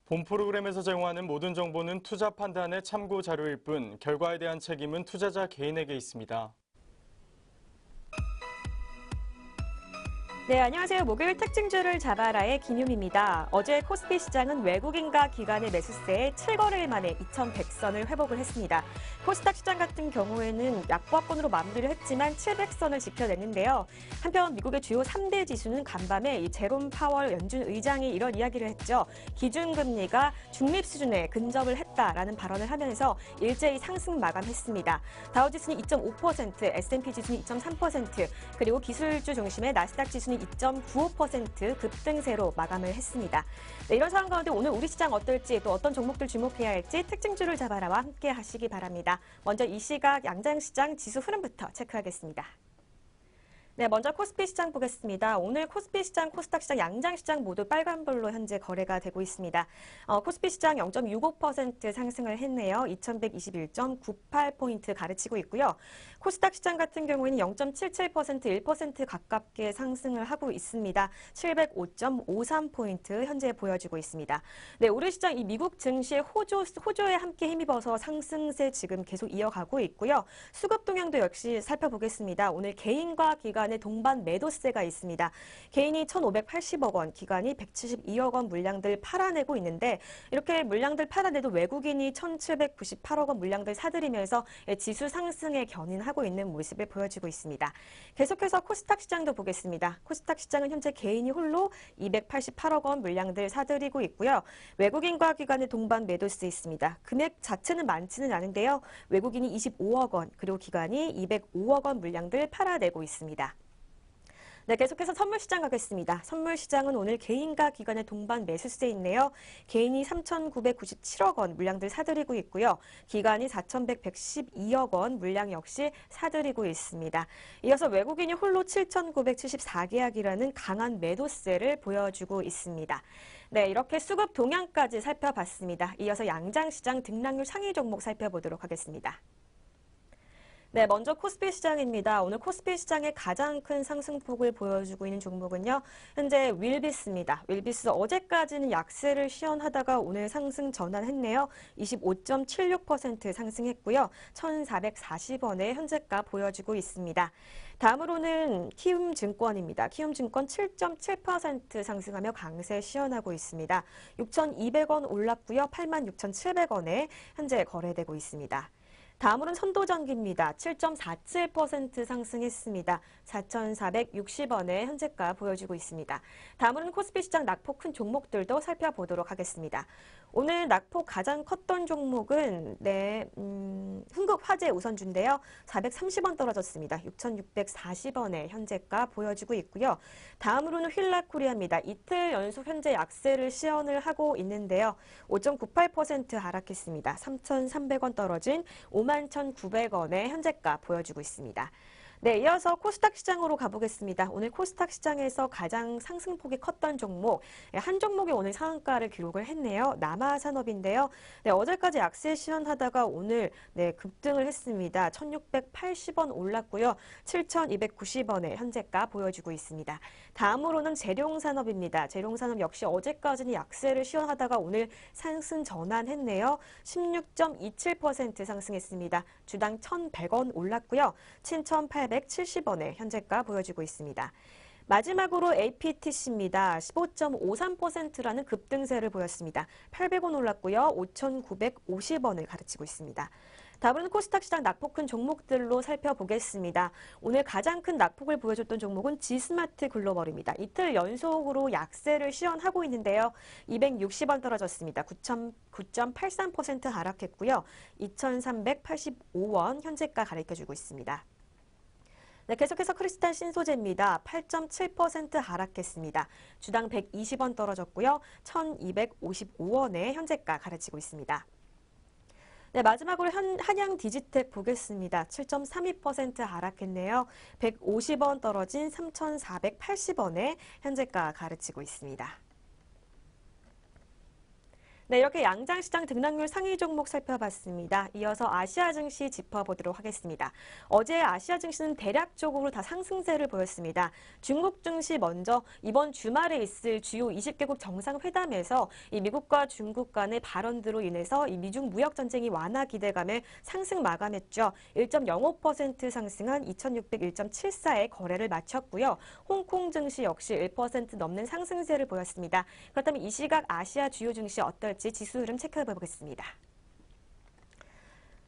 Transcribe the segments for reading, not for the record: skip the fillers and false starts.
본 프로그램에서 제공하는 모든 정보는 투자 판단의 참고 자료일 뿐 결과에 대한 책임은 투자자 개인에게 있습니다. 네, 안녕하세요. 목요일 특징주를 잡아라의 김유미입니다. 어제 코스피 시장은 외국인과 기관의 매수세에 7거래일 만에 2,100선을 회복을 했습니다. 코스닥 시장 같은 경우에는 약보합권으로 마무리를 했지만 700선을 지켜냈는데요. 한편 미국의 주요 3대 지수는 간밤에 이 제롬 파월 연준 의장이 이런 이야기를 했죠. 기준금리가 중립 수준에 근접을 했다라는 발언을 하면서 일제히 상승 마감했습니다. 다우지수는 2.5%, S&P 지수는 2.3%, 그리고 기술주 중심의 나스닥 지수는 2.95% 급등세로 마감을 했습니다. 네, 이런 상황 가운데 오늘 우리 시장 어떨지 또 어떤 종목들 주목해야 할지 특징주를 잡아라와 함께 하시기 바랍니다. 먼저 이 시각 양장시장 지수 흐름부터 체크하겠습니다. 네, 먼저 코스피 시장 보겠습니다. 오늘 코스피 시장, 코스닥 시장, 양장 시장 모두 빨간불로 현재 거래가 되고 있습니다. 코스피 시장 0.65% 상승을 했네요. 2121.98포인트 가르치고 있고요. 코스닥 시장 같은 경우에는 0.77%, 1% 가깝게 상승을 하고 있습니다. 705.53포인트 현재 보여지고 있습니다. 네, 우리 시장 이 미국 증시의 호조에 함께 힘입어서 상승세 지금 계속 이어가고 있고요. 수급 동향도 역시 살펴보겠습니다. 오늘 개인과 기관의 동반 매도세가 있습니다. 개인이 1,580억 원, 기관이 172억 원 물량들 팔아내고 있는데 이렇게 물량들 팔아내도 외국인이 1,798억 원 물량들 사들이면서 지수 상승에 견인하고 있는 모습을 보여주고 있습니다. 계속해서 코스닥 시장도 보겠습니다. 코스닥 시장은 현재 개인이 홀로 288억 원 물량들 사들이고 있고요. 외국인과 기관의 동반 매도세 있습니다. 금액 자체는 많지는 않은데요. 외국인이 25억 원, 그리고 기관이 205억 원 물량들 팔아내고 있습니다. 네, 계속해서 선물시장 가겠습니다. 선물시장은 오늘 개인과 기관의 동반 매수세 있네요. 개인이 3,997억 원 물량들 사들이고 있고요. 기관이 4,112억 원 물량 역시 사들이고 있습니다. 이어서 외국인이 홀로 7,974계약이라는 강한 매도세를 보여주고 있습니다. 네, 이렇게 수급 동향까지 살펴봤습니다. 이어서 양장시장 등락률 상위 종목 살펴보도록 하겠습니다. 네, 먼저 코스피 시장입니다. 오늘 코스피 시장의 가장 큰 상승폭을 보여주고 있는 종목은요. 현재 윌비스입니다. 윌비스 어제까지는 약세를 시연하다가 오늘 상승 전환했네요. 25.76% 상승했고요. 1,440원의 현재가 보여지고 있습니다. 다음으로는 키움증권입니다. 키움증권 7.7% 상승하며 강세 시연하고 있습니다. 6,200원 올랐고요. 86,700원에 현재 거래되고 있습니다. 다음으로는 선도전기입니다. 7.47% 상승했습니다. 4,460원에 현재가 보여지고 있습니다. 다음으로는 코스피 시장 낙폭 큰 종목들도 살펴보도록 하겠습니다. 오늘 낙폭 가장 컸던 종목은 흥국화재 우선주인데요. 430원 떨어졌습니다. 6,640원에 현재가 보여지고 있고요. 다음으로는 휠라코리아입니다. 이틀 연속 현재 약세를 시연을 하고 있는데요. 5.98% 하락했습니다. 3,300원 떨어진 51,900원의 현재가 보여주고 있습니다. 네, 이어서 코스닥 시장으로 가보겠습니다. 오늘 코스닥 시장에서 가장 상승폭이 컸던 종목, 한 종목이 오늘 상한가를 기록을 했네요. 남아산업인데요. 네, 어제까지 약세 시연하다가 오늘 급등을 했습니다. 1,680원 올랐고요. 7,290원의 현재가 보여주고 있습니다. 다음으로는 재룡산업입니다. 재룡산업 역시 어제까지는 약세를 시연하다가 오늘 상승 전환했네요. 16.27% 상승했습니다. 주당 1,100원 올랐고요. 7,870원에 현재가 보여지고 있습니다. 마지막으로 APTC입니다. 15.53%라는 급등세를 보였습니다. 800원 올랐고요. 5,950원을 가르치고 있습니다. 다음은 코스닥 시장 낙폭 큰 종목들로 살펴보겠습니다. 오늘 가장 큰 낙폭을 보여줬던 종목은 지스마트 글로벌입니다. 이틀 연속으로 약세를 시연하고 있는데요. 260원 떨어졌습니다. 9.83% 하락했고요. 2,385원 현재가 가르쳐주고 있습니다. 네, 계속해서 크리스탈 신소재입니다. 8.7% 하락했습니다. 주당 120원 떨어졌고요. 1,255원에 현재가 가르치고 있습니다. 네, 마지막으로 한양 디지텍 보겠습니다. 7.32% 하락했네요. 150원 떨어진 3,480원에 현재가 가르치고 있습니다. 네, 이렇게 양장시장 등락률 상위 종목 살펴봤습니다. 이어서 아시아 증시 짚어보도록 하겠습니다. 어제 아시아 증시는 대략적으로 다 상승세를 보였습니다. 중국 증시 먼저 이번 주말에 있을 주요 20개국 정상회담에서 이 미국과 중국 간의 발언들로 인해서 이 미중 무역 전쟁이 완화 기대감에 상승 마감했죠. 1.05% 상승한 2601.74에 거래를 마쳤고요. 홍콩 증시 역시 1% 넘는 상승세를 보였습니다. 그렇다면 이 시각 아시아 주요 증시 어떨지 지수 흐름 체크해 보겠습니다.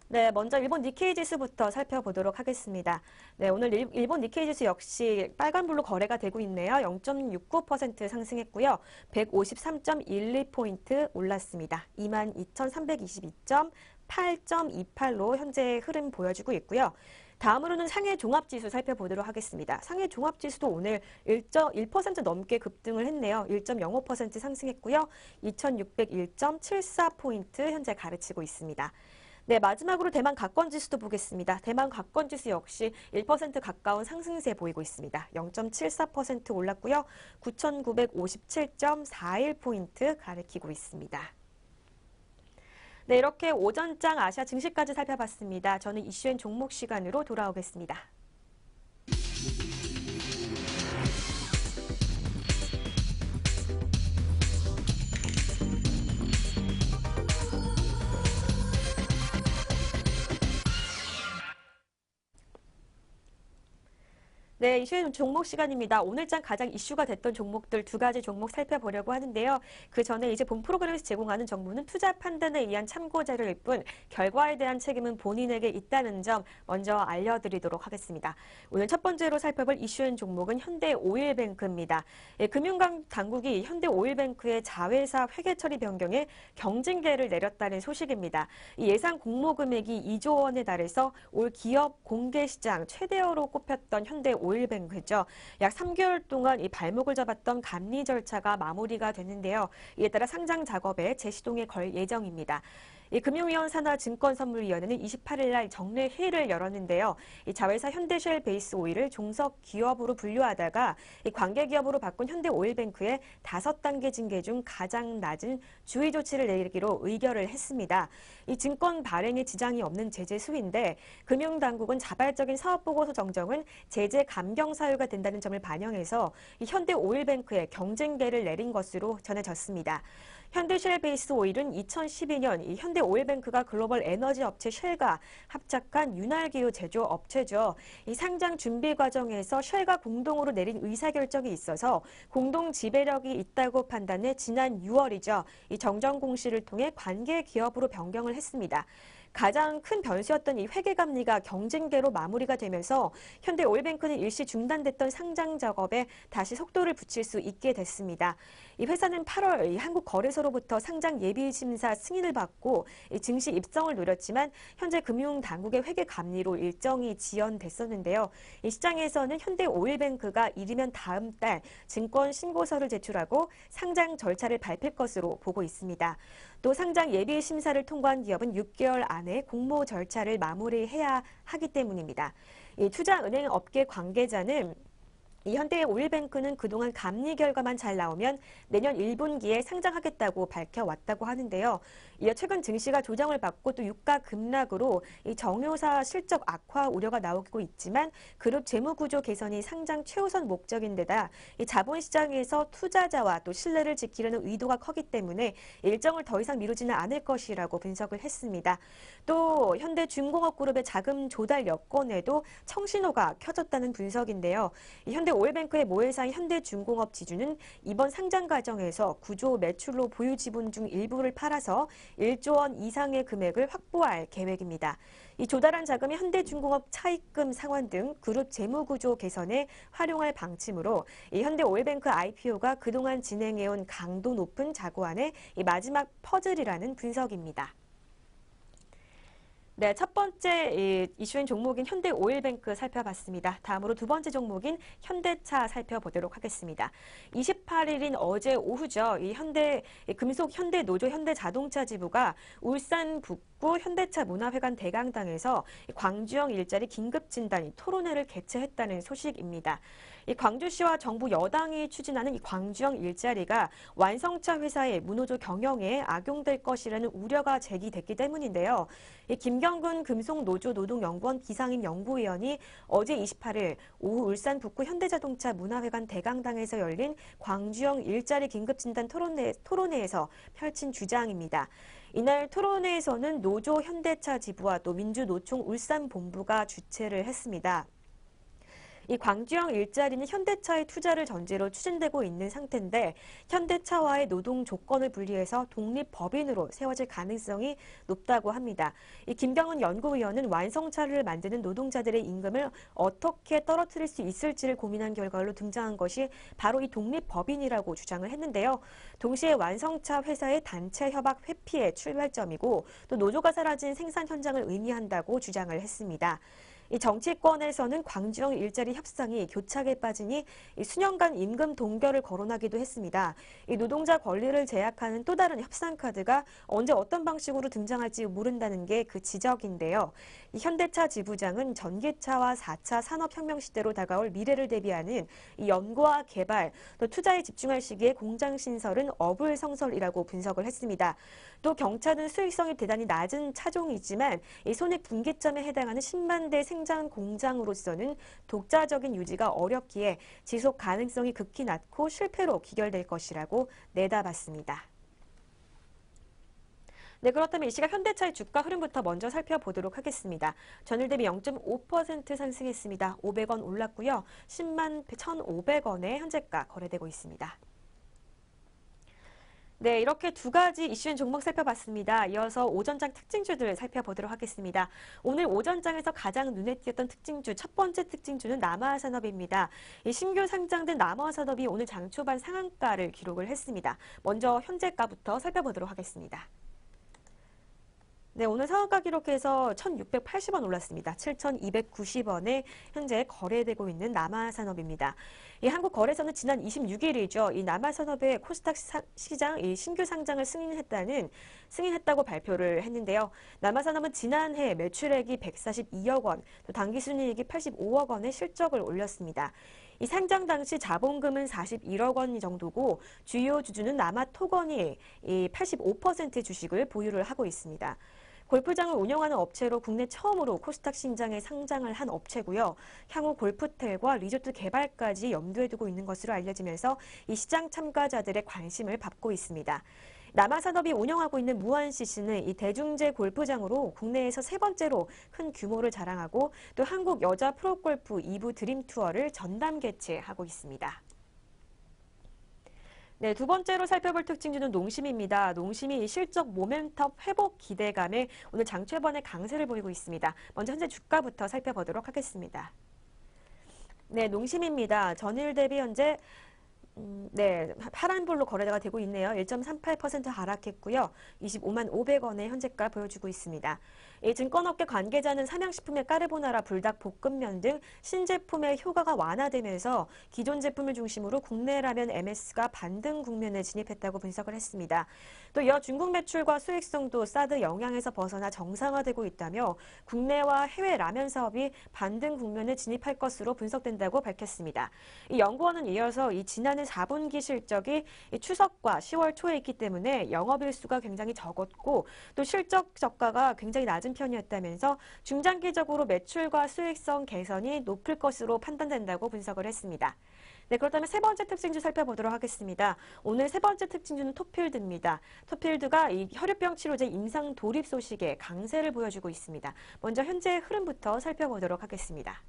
네, 먼저 일본 니케이 지수부터 살펴보도록 하겠습니다. 네, 오늘 일본 니케이 지수 역시 빨간불로 거래가 되고 있네요. 0.69% 상승했고요. 153.12포인트 올랐습니다. 22,322.8.28로 현재 흐름 보여주고 있고요. 다음으로는 상해 종합지수 살펴보도록 하겠습니다. 상해 종합지수도 오늘 1% 넘게 급등을 했네요. 1.05% 상승했고요. 2,601.74포인트 현재 가르치고 있습니다. 네, 마지막으로 대만 가권지수도 보겠습니다. 대만 가권지수 역시 1% 가까운 상승세 보이고 있습니다. 0.74% 올랐고요. 9,957.41포인트 가리키고 있습니다. 네, 이렇게 오전장 아시아 증시까지 살펴봤습니다. 저는 이슈엔 종목 시간으로 돌아오겠습니다. 네, 이슈의 종목 시간입니다. 오늘장 가장 이슈가 됐던 종목들 두 가지 종목 살펴보려고 하는데요. 그 전에 이제 본 프로그램에서 제공하는 정보는 투자 판단에 의한 참고 자료일 뿐 결과에 대한 책임은 본인에게 있다는 점 먼저 알려드리도록 하겠습니다. 오늘 첫 번째로 살펴볼 이슈인 종목은 현대오일뱅크입니다. 예, 금융당국이 현대오일뱅크의 자회사 회계 처리 변경에 경징계를 내렸다는 소식입니다. 이 예상 공모 금액이 2조 원에 달해서 올 기업 공개 시장 최대어로 꼽혔던 현대오일뱅크죠. 약 3개월 동안 이 발목을 잡았던 감리 절차가 마무리가 됐는데요. 이에 따라 상장 작업에 재시동에 걸 예정입니다. 이 금융위원 산하 증권선물위원회는 28일 날 정례 회의를 열었는데요. 이 자회사 현대쉘 베이스 오일을 종속 기업으로 분류하다가 이 관계 기업으로 바꾼 현대오일뱅크에 5단계 징계 중 가장 낮은 주의 조치를 내리기로 의결을 했습니다. 이 증권 발행에 지장이 없는 제재 수위인데 금융당국은 자발적인 사업보고서 정정은 제재 감경 사유가 된다는 점을 반영해서 이 현대오일뱅크에 경징계를 내린 것으로 전해졌습니다. 현대쉘 베이스 오일은 2012년 이 현대오일뱅크가 글로벌 에너지 업체 쉘과 합작한 윤활기유 제조 업체죠. 이 상장 준비 과정에서 쉘과 공동으로 내린 의사결정이 있어서 공동 지배력이 있다고 판단해 지난 6월이죠. 이 정정 공시를 통해 관계 기업으로 변경을 했습니다. 가장 큰 변수였던 이 회계감리가 경징계로 마무리가 되면서 현대오일뱅크는 일시 중단됐던 상장 작업에 다시 속도를 붙일 수 있게 됐습니다. 이 회사는 8월 이 한국거래소로부터 상장 예비심사 승인을 받고 이 증시 입성을 노렸지만 현재 금융당국의 회계감리로 일정이 지연됐었는데요. 이 시장에서는 현대오일뱅크가 이르면 다음 달 증권 신고서를 제출하고 상장 절차를 밟힐 것으로 보고 있습니다. 또 상장 예비 심사를 통과한 기업은 6개월 안에 공모 절차를 마무리해야 하기 때문입니다. 이 투자은행 업계 관계자는 이 현대오일뱅크는 그동안 감리 결과만 잘 나오면 내년 1분기에 상장하겠다고 밝혀왔다고 하는데요. 이어 최근 증시가 조정을 받고 또 유가 급락으로 이 정유사 실적 악화 우려가 나오고 있지만 그룹 재무구조 개선이 상장 최우선 목적인데다 이 자본시장에서 투자자와 또 신뢰를 지키려는 의도가 커기 때문에 일정을 더 이상 미루지는 않을 것이라고 분석을 했습니다. 또 현대중공업그룹의 자금 조달 여건에도 청신호가 켜졌다는 분석인데요. 이 현대오일뱅크의 모회사인 현대중공업 지주는 이번 상장 과정에서 구조 매출로 보유 지분 중 일부를 팔아서 1조 원 이상의 금액을 확보할 계획입니다. 이 조달한 자금이 현대중공업 차입금 상환 등 그룹 재무구조 개선에 활용할 방침으로 이 현대오일뱅크 IPO가 그동안 진행해온 강도 높은 자구안의 이 마지막 퍼즐이라는 분석입니다. 네, 첫 번째 이슈인 종목인 현대오일뱅크 살펴봤습니다. 다음으로 두 번째 종목인 현대차 살펴보도록 하겠습니다. 28일인 어제 오후죠. 금속 현대노조 현대자동차 지부가 울산 북구 현대차 문화회관 대강당에서 광주형 일자리 긴급진단 토론회를 개최했다는 소식입니다. 이 광주시와 정부 여당이 추진하는 이 광주형 일자리가 완성차 회사의 무노조 경영에 악용될 것이라는 우려가 제기됐기 때문인데요. 이 김경근 금속노조 노동연구원 비상임 연구위원이 어제 28일 오후 울산 북구 현대자동차 문화회관 대강당에서 열린 광주형 일자리 긴급진단 토론회에서 펼친 주장입니다. 이날 토론회에서는 노조 현대차 지부와 또 민주노총 울산 본부가 주최를 했습니다. 이 광주형 일자리는 현대차의 투자를 전제로 추진되고 있는 상태인데 현대차와의 노동 조건을 분리해서 독립법인으로 세워질 가능성이 높다고 합니다. 이 김경은 연구위원은 완성차를 만드는 노동자들의 임금을 어떻게 떨어뜨릴 수 있을지를 고민한 결과로 등장한 것이 바로 이 독립법인이라고 주장을 했는데요. 동시에 완성차 회사의 단체 협약 회피의 출발점이고 또 노조가 사라진 생산 현장을 의미한다고 주장을 했습니다. 이 정치권에서는 광주형 일자리 협상이 교착에 빠지니 수년간 임금 동결을 거론하기도 했습니다. 이 노동자 권리를 제약하는 또 다른 협상 카드가 언제 어떤 방식으로 등장할지 모른다는 게 그 지적인데요. 이 현대차 지부장은 전기차와 4차 산업혁명 시대로 다가올 미래를 대비하는 이 연구와 개발, 또 투자에 집중할 시기에 공장 신설은 어불성설이라고 분석을 했습니다. 또 경차는 수익성이 대단히 낮은 차종이지만 이 손익 분기점에 해당하는 10만 대 생산 공장으로서는 독자적인 유지가 어렵기에 지속 가능성이 극히 낮고 실패로 귀결될 것이라고 내다봤습니다. 네, 그렇다면 이 시각 현대차의 주가 흐름부터 먼저 살펴보도록 하겠습니다. 전일 대비 0.5% 상승했습니다. 500원 올랐고요. 10만 1,500원에 현재가 거래되고 있습니다. 네, 이렇게 두 가지 이슈인 종목 살펴봤습니다. 이어서 오전장 특징주들 살펴보도록 하겠습니다. 오늘 오전장에서 가장 눈에 띄었던 특징주, 첫 번째 특징주는 남아산업입니다. 이 신규 상장된 남아산업이 오늘 장 초반 상한가를 기록을 했습니다. 먼저 현재가부터 살펴보도록 하겠습니다. 네, 오늘 상한가 기록해서 1,680원 올랐습니다. 7,290원에 현재 거래되고 있는 남아산업입니다. 이 한국거래소는 지난 26일이죠. 이 남아산업의 코스닥 시장 신규 상장을 승인했다고 발표를 했는데요. 남아산업은 지난해 매출액이 142억 원, 또 당기순이익이 85억 원의 실적을 올렸습니다. 이 상장 당시 자본금은 41억 원 정도고 주요 주주는 남아토건이 85% 주식을 보유를 하고 있습니다. 골프장을 운영하는 업체로 국내 처음으로 코스닥 신장에 상장을 한 업체고요. 향후 골프텔과 리조트 개발까지 염두에 두고 있는 것으로 알려지면서 이 시장 참가자들의 관심을 받고 있습니다. 남아산업이 운영하고 있는 무안CC는 이 대중제 골프장으로 국내에서 세 번째로 큰 규모를 자랑하고 또 한국 여자 프로골프 2부 드림투어를 전담 개최하고 있습니다. 네, 두 번째로 살펴볼 특징주는 농심입니다. 농심이 실적 모멘텀 회복 기대감에 오늘 장초반에 강세를 보이고 있습니다. 먼저 현재 주가부터 살펴보도록 하겠습니다. 네, 농심입니다. 전일 대비 현재 파란불로 거래가 되고 있네요. 1.38% 하락했고요. 25만 500원의 현재가 보여주고 있습니다. 이 증권업계 관계자는 삼양식품의 까르보나라 불닭 볶음면 등 신제품의 효과가 완화되면서 기존 제품을 중심으로 국내 라면 MS가 반등 국면에 진입했다고 분석을 했습니다. 또 이어 중국 매출과 수익성도 사드 영향에서 벗어나 정상화되고 있다며 국내와 해외 라면 사업이 반등 국면에 진입할 것으로 분석된다고 밝혔습니다. 이 연구원은 이어서 이 지난해 4분기 실적이 추석과 10월 초에 있기 때문에 영업일수가 굉장히 적었고 또 실적 저가가 굉장히 낮은 편이었다면서 중장기적으로 매출과 수익성 개선이 높을 것으로 판단된다고 분석을 했습니다. 네, 그렇다면 세 번째 특징주 살펴보도록 하겠습니다. 오늘 세 번째 특징주는 토필드입니다. 토필드가 이 혈유병 치료제 임상 도입 소식에 강세를 보여주고 있습니다. 먼저 현재 흐름부터 살펴보도록 하겠습니다.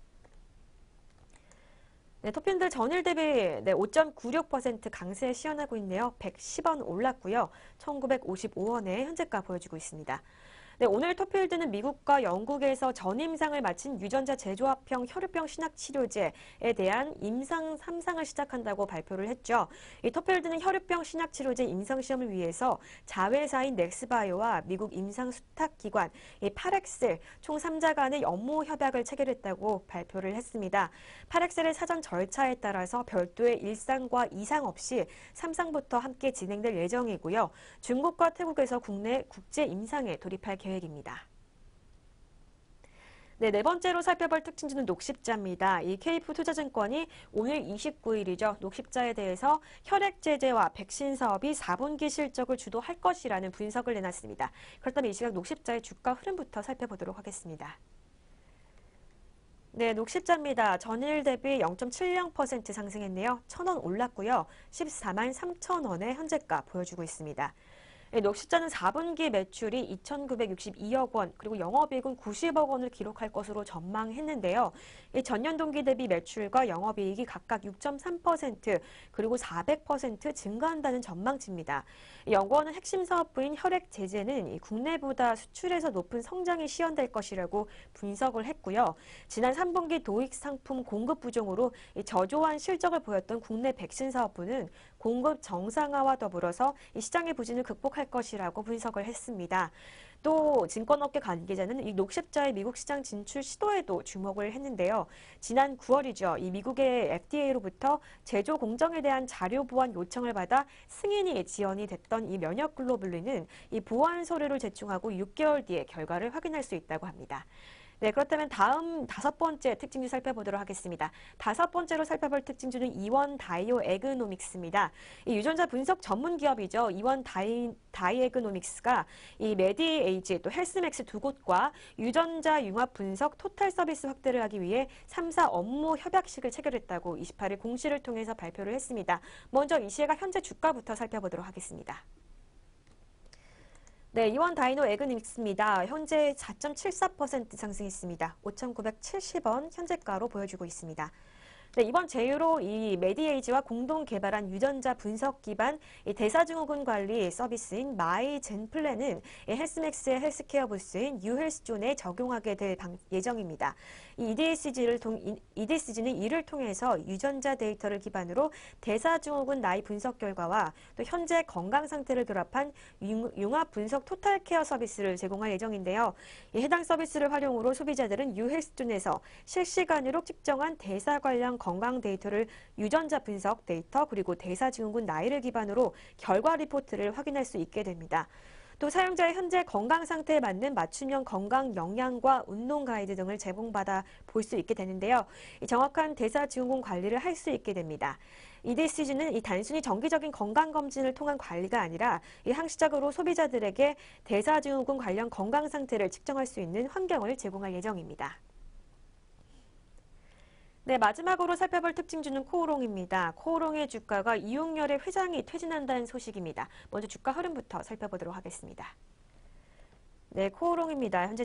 네, 토필드 전일 대비 5.96% 강세 시현하고 있네요. 110원 올랐고요. 1,955원에 현재가 보여주고 있습니다. 네, 오늘 토필드는 미국과 영국에서 전임상을 마친 유전자 제조합형 혈우병 신약치료제에 대한 임상 3상을 시작한다고 발표를 했죠. 이 토필드는 혈우병 신약치료제 임상시험을 위해서 자회사인 넥스바이오와 미국 임상수탁기관 파렉셀 총 3자 간의 업무 협약을 체결했다고 발표를 했습니다. 파렉셀의 사전 절차에 따라서 별도의 1상과 2상 없이 3상부터 함께 진행될 예정이고요. 중국과 태국에서 국내 국제 임상에 돌입할 계획입니다. 네, 네 번째로 살펴볼 특징주는 녹십자입니다. 이 KF 투자증권이 오늘 29일이죠. 녹십자에 대해서 혈액 제제와 백신 사업이 4분기 실적을 주도할 것이라는 분석을 내놨습니다. 그렇다면 이 시각 녹십자의 주가 흐름부터 살펴보도록 하겠습니다. 네, 녹십자입니다. 전일 대비 0.70% 상승했네요. 1,000원 올랐고요. 14만 3천 원의 현재가 보여주고 있습니다. 녹십자는 4분기 매출이 2,962억 원, 그리고 영업이익은 90억 원을 기록할 것으로 전망했는데요. 전년 동기 대비 매출과 영업이익이 각각 6.3%, 그리고 400% 증가한다는 전망치입니다. 연구원은 핵심 사업부인 혈액 제제는 국내보다 수출에서 높은 성장이 시현될 것이라고 분석을 했고요. 지난 3분기 도입 상품 공급 부족으로 저조한 실적을 보였던 국내 백신 사업부는 공급 정상화와 더불어서 이 시장의 부진을 극복할 것이라고 분석을 했습니다. 또 증권업계 관계자는 이 녹십자의 미국 시장 진출 시도에도 주목을 했는데요. 지난 9월이죠. 이 미국의 FDA로부터 제조 공정에 대한 자료 보완 요청을 받아 승인이 지연이 됐던 이 면역 글로불린은 이 보완 서류를 제출하고 6개월 뒤에 결과를 확인할 수 있다고 합니다. 네, 그렇다면 다음 5번째 특징주 살펴보도록 하겠습니다. 5번째로 살펴볼 특징주는 이원 다이오 에그노믹스입니다. 이 유전자 분석 전문 기업이죠. 이원 다이에그노믹스가 이 메디에이지 또 헬스맥스 두 곳과 유전자 융합 분석 토탈 서비스 확대를 하기 위해 3사 업무 협약식을 체결했다고 28일 공시를 통해서 발표를 했습니다. 먼저 이 시각 현재 주가부터 살펴보도록 하겠습니다. 네, 이원 다이노 에그닉스입니다. 현재 4.74% 상승했습니다. 5,970원 현재가로 보여주고 있습니다. 네, 이번 제휴로 이 메디에이지와 공동 개발한 유전자 분석 기반 대사증후군 관리 서비스인 마이젠플랜은 헬스맥스의 헬스케어 부스인 유헬스존에 적용하게 될 예정입니다. 이 EDSG는 이를 통해서 유전자 데이터를 기반으로 대사증후군 나이 분석 결과와 또 현재 건강 상태를 결합한 융합 분석 토탈 케어 서비스를 제공할 예정인데요. 해당 서비스를 활용으로 소비자들은 유헬스존에서 실시간으로 측정한 대사 관련 건강 데이터를 유전자 분석 데이터 그리고 대사증후군 나이를 기반으로 결과 리포트를 확인할 수 있게 됩니다. 또 사용자의 현재 건강 상태에 맞는 맞춤형 건강 영양과 운동 가이드 등을 제공받아 볼 수 있게 되는데요. 정확한 대사증후군 관리를 할 수 있게 됩니다. EDCG는 단순히 정기적인 건강검진을 통한 관리가 아니라 항시적으로 소비자들에게 대사증후군 관련 건강 상태를 측정할 수 있는 환경을 제공할 예정입니다. 네, 마지막으로 살펴볼 특징주는 코오롱입니다. 코오롱의 주가가 이용렬의 회장이 퇴진한다는 소식입니다. 먼저 주가 흐름부터 살펴보도록 하겠습니다. 네, 코오롱입니다. 현재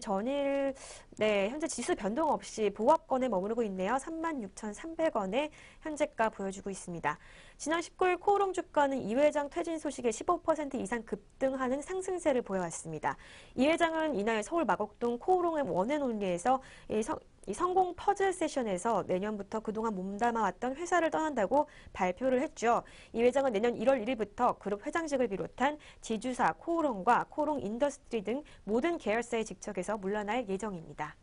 현재 지수 변동 없이 보합권에 머무르고 있네요. 36,300원에 현재가 보여주고 있습니다. 지난 19일 코오롱 주가는 이 회장 퇴진 소식에 15% 이상 급등하는 상승세를 보여왔습니다. 이 회장은 이날 서울 마곡동 코오롱의 원앤온리에서 이 성공 퍼즐 세션에서 내년부터 그동안 몸담아왔던 회사를 떠난다고 발표를 했죠. 이 회장은 내년 1월 1일부터 그룹 회장직을 비롯한 지주사 코오롱과 코오롱 인더스트리 등 모든 계열사의 직책에서 물러날 예정입니다.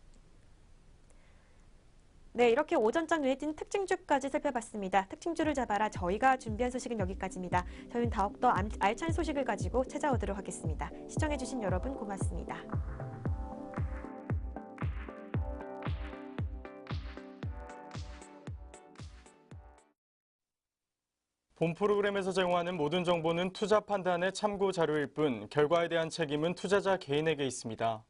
네, 이렇게 오전장 눈에 띈 특징주까지 살펴봤습니다. 특징주를 잡아라. 저희가 준비한 소식은 여기까지입니다. 저희는 더욱더 알찬 소식을 가지고 찾아오도록 하겠습니다. 시청해주신 여러분 고맙습니다. 본 프로그램에서 제공하는 모든 정보는 투자 판단의 참고 자료일 뿐 결과에 대한 책임은 투자자 개인에게 있습니다.